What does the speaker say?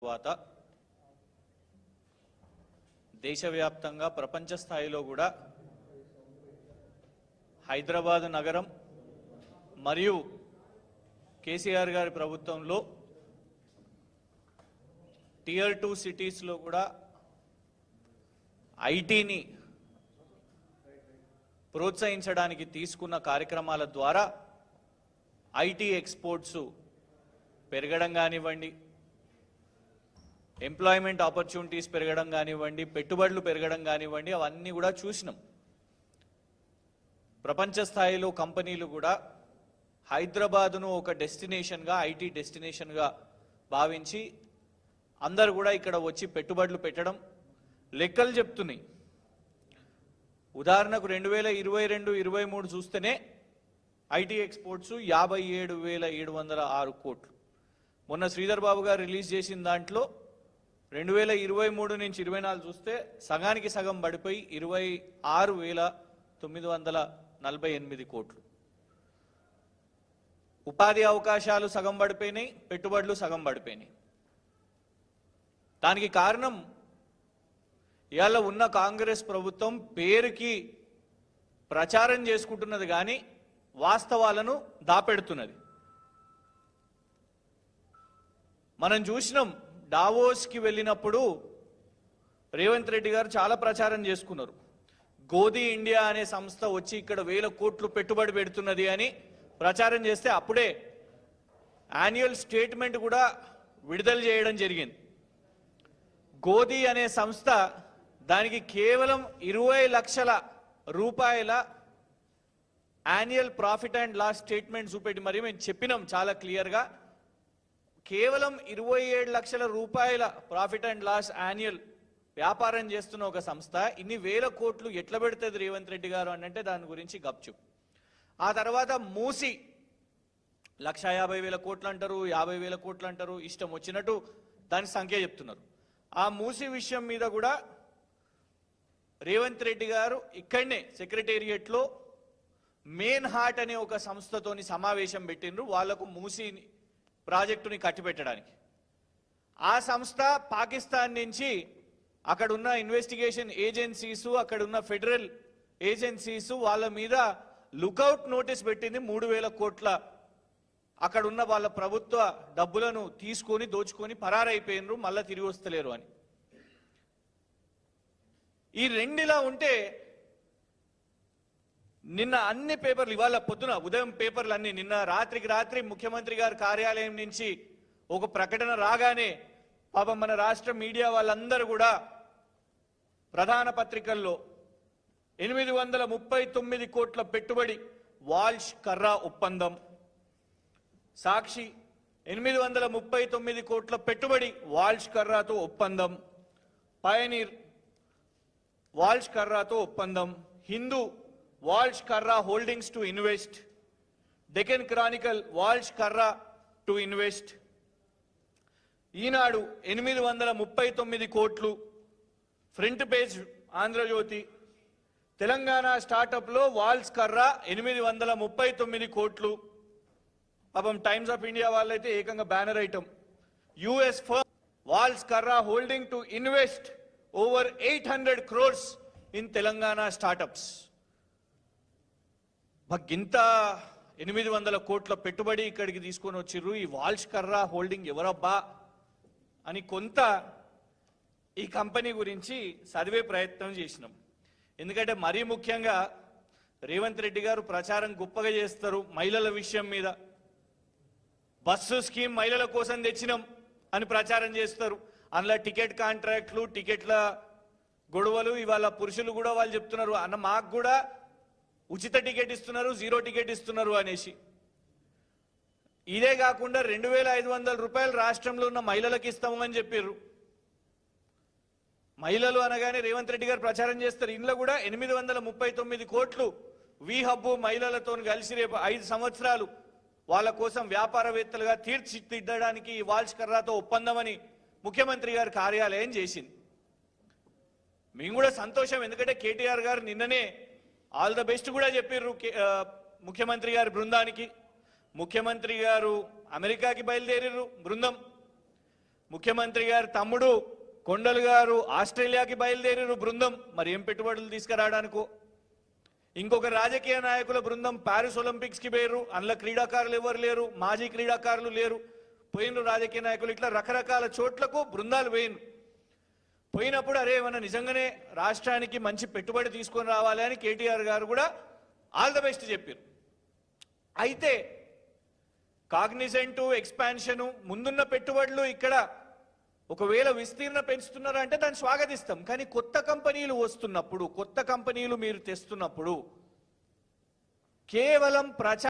తర్వాత దేశవ్యాప్తంగా ప్రపంచ స్థాయిలో కూడా హైదరాబాద్ నగరం మరియు కేసీఆర్ గారి ప్రభుత్వంలో టియర్ 2 సిటీస్లో కూడా ఐటీని ప్రోత్సహించడానికి తీసుకున్న కార్యక్రమాల ద్వారా ఐటీ ఎక్స్పోర్ట్స్ పెరగడం కానివ్వండి, ఎంప్లాయ్మెంట్ ఆపర్చునిటీస్ పెరగడం కానివ్వండి, పెట్టుబడులు పెరగడం కానివ్వండి, అవన్నీ కూడా చూసినాం. ప్రపంచ స్థాయిలో కంపెనీలు కూడా హైదరాబాదును ఒక డెస్టినేషన్గా, ఐటీ డెస్టినేషన్గా భావించి అందరూ కూడా ఇక్కడ వచ్చి పెట్టుబడులు పెట్టడం లెక్కలు చెప్తున్నాయి. ఉదాహరణకు 2022-23 చూస్తేనే ఐటీ ఎక్స్పోర్ట్స్ 57,706 కోట్లు. మొన్న శ్రీధర్ బాబు గారు రిలీజ్ చేసిన దాంట్లో 2023 నుంచి 24 చూస్తే సగానికి సగం పడిపోయి 26,948 కోట్లు. ఉపాధి అవకాశాలు సగం పడిపోయినాయి, పెట్టుబడులు సగం పడిపోయినాయి. దానికి కారణం ఇవాళ ఉన్న కాంగ్రెస్ ప్రభుత్వం పేరుకి ప్రచారం చేసుకుంటున్నది కానీ వాస్తవాలను దాపెడుతున్నది. మనం చూసినాం, డావోస్కి వెళ్ళినప్పుడు రేవంత్ రెడ్డి గారు చాలా ప్రచారం చేసుకున్నారు. గోదీ ఇండియా అనే సంస్థ వచ్చి ఇక్కడ 1,000 కోట్లు పెట్టుబడి పెడుతున్నది అని ప్రచారం చేస్తే అప్పుడే యాన్యువల్ స్టేట్మెంట్ కూడా విడుదల చేయడం జరిగింది. గోదీ అనే సంస్థ దానికి కేవలం 20 లక్షల రూపాయల annual profit and loss statement చూపెట్టి మరి మేము చెప్పినాం చాలా క్లియర్గా, కేవలం 27 లక్షల రూపాయల ప్రాఫిట్ అండ్ లాస్ యాన్యువల్ వ్యాపారం చేస్తున్న ఒక సంస్థ ఇన్ని 1,000 కోట్లు ఎట్లా పెడుతుంది రేవంత్ రెడ్డి గారు అని అంటే దాని గురించి గప్చు. ఆ తర్వాత మూసి 1,50,000 కోట్లు అంటారు, 50,000 కోట్లు అంటారు, ఇష్టం వచ్చినట్టు దాని సంఖ్య చెప్తున్నారు. ఆ మూసి విషయం మీద కూడా రేవంత్ రెడ్డి గారు ఇక్కడనే సెక్రటేరియట్లో మెయిన్ హార్ట్ అనే ఒక సంస్థతోని సమావేశం పెట్టిండ్రు వాళ్లకు మూసి ప్రాజెక్టుని కట్టిపెట్టడానికి. ఆ సంస్థ పాకిస్తాన్ నుంచి అక్కడున్న ఇన్వెస్టిగేషన్ ఏజెన్సీసు, అక్కడున్న ఫెడరల్ ఏజెన్సీసు వాళ్ళ మీద లుకౌట్ నోటీస్ పెట్టింది. 3,000 కోట్ల అక్కడున్న వాళ్ళ ప్రభుత్వ డబ్బులను తీసుకొని దోచుకొని పరారైపోయినరు, మళ్ళా తిరిగి వస్తలేరు అని. ఈ రెండిలా ఉంటే నిన్న అన్ని పేపర్లు, ఇవాళ పొద్దున ఉదయం పేపర్లు అన్ని, నిన్న రాత్రికి రాత్రి ముఖ్యమంత్రి గారి కార్యాలయం నుంచి ఒక ప్రకటన రాగానే పాపం మన రాష్ట్ర మీడియా వాళ్ళందరూ కూడా ప్రధాన పత్రికల్లో 839 కోట్ల పెట్టుబడి వాల్ష్ కర్రా ఒప్పందం, సాక్షి 839 కోట్ల పెట్టుబడి వాల్ష్ కర్రాతో ఒప్పందం, పయనీర్ వాల్ష్ కర్రాతో ఒప్పందం, Hindu Walsh Karra holdings to invest, Deccan chronicle Walsh Karra to invest, Eenadu 839 కోట్లు, ఫ్రంట్ పేజ్ ఆంధ్రజ్యోతి, తెలంగాణ స్టార్టప్లో వాల్ష్ కర్రా 839 కోట్లు. పాపం టైమ్స్ ఆఫ్ ఇండియా వాళ్ళైతే ఏకంగా banner item, US firm Walsh Karra holding to invest over 800 crores in Telangana startups. గింత 800 కోట్ల పెట్టుబడి ఇక్కడికి తీసుకొని వచ్చిర్రు, ఈ వాల్ష్ కర్రా హోల్డింగ్ ఎవరబ్బా అని కొంత ఈ కంపెనీ గురించి చదివే ప్రయత్నం చేసినాం. ఎందుకంటే మరీ ముఖ్యంగా రేవంత్ రెడ్డి గారు ప్రచారం గొప్పగా చేస్తారు మహిళల విషయం మీద. బస్సు స్కీమ్ మహిళల కోసం తెచ్చినాం అని ప్రచారం చేస్తారు. అందులో టికెట్ కాంట్రాక్ట్లు, టికెట్ల గొడవలు, ఇవాళ పురుషులు కూడా వాళ్ళు చెప్తున్నారు అన్న మాకు కూడా ఉచిత టికెట్ ఇస్తున్నారు, 0 టికెట్ ఇస్తున్నారు అనేసి. ఇదే కాకుండా 2,500 రూపాయలు రాష్ట్రంలో ఉన్న మహిళలకు ఇస్తామని చెప్పారు. మహిళలు అనగానే రేవంత్ రెడ్డి గారు ప్రచారం చేస్తారు. ఇందులో కూడా 839 కోట్లు వి హబ్బు మహిళలతో కలిసి రేపు 5 సంవత్సరాలు వాళ్ళ కోసం వ్యాపారవేత్తలుగా తీర్చిదిద్దడానికి వాల్ష్ కర్రాతో ఒప్పందం అని ముఖ్యమంత్రి గారి కార్యాలయం చేసింది. మేము కూడా సంతోషం, ఎందుకంటే కేటీఆర్ గారు నిన్ననే ఆల్ ద బెస్ట్ కూడా చెప్పారు ముఖ్యమంత్రి గారి బృందానికి. ముఖ్యమంత్రి గారు అమెరికాకి బయలుదేరారు బృందం. ముఖ్యమంత్రి గారి తమ్ముడు కొండలు గారు ఆస్ట్రేలియాకి బయలుదేరారు బృందం, మరి ఏం పెట్టుబడులు తీసుకురావడానికో. ఇంకొక రాజకీయ నాయకుల బృందం ప్యారిస్ ఒలింపిక్స్ కి పోయారు, అందులో క్రీడాకారులు ఎవరు లేరు, మాజీ క్రీడాకారులు లేరు, పోయినరు రాజకీయ నాయకులు. ఇట్లా రకరకాల చోట్లకు బృందాలు పోయినప్పుడు అరే మన నిజంగానే రాష్ట్రానికి మంచి పెట్టుబడి తీసుకొని రావాలి అని కేటీఆర్ గారు కూడా ఆల్ ద బెస్ట్ చెప్పారు. అయితే కాగ్నిజెంట్ ఎక్స్పాన్షన్ ముందున్న పెట్టుబడులు ఇక్కడ ఒకవేళ విస్తీర్ణ పెంచుతున్నారు అంటే దాన్ని స్వాగతిస్తాం. కానీ కొత్త కంపెనీలు వస్తున్నప్పుడు, కొత్త కంపెనీలు మీరు తెస్తున్నప్పుడు కేవలం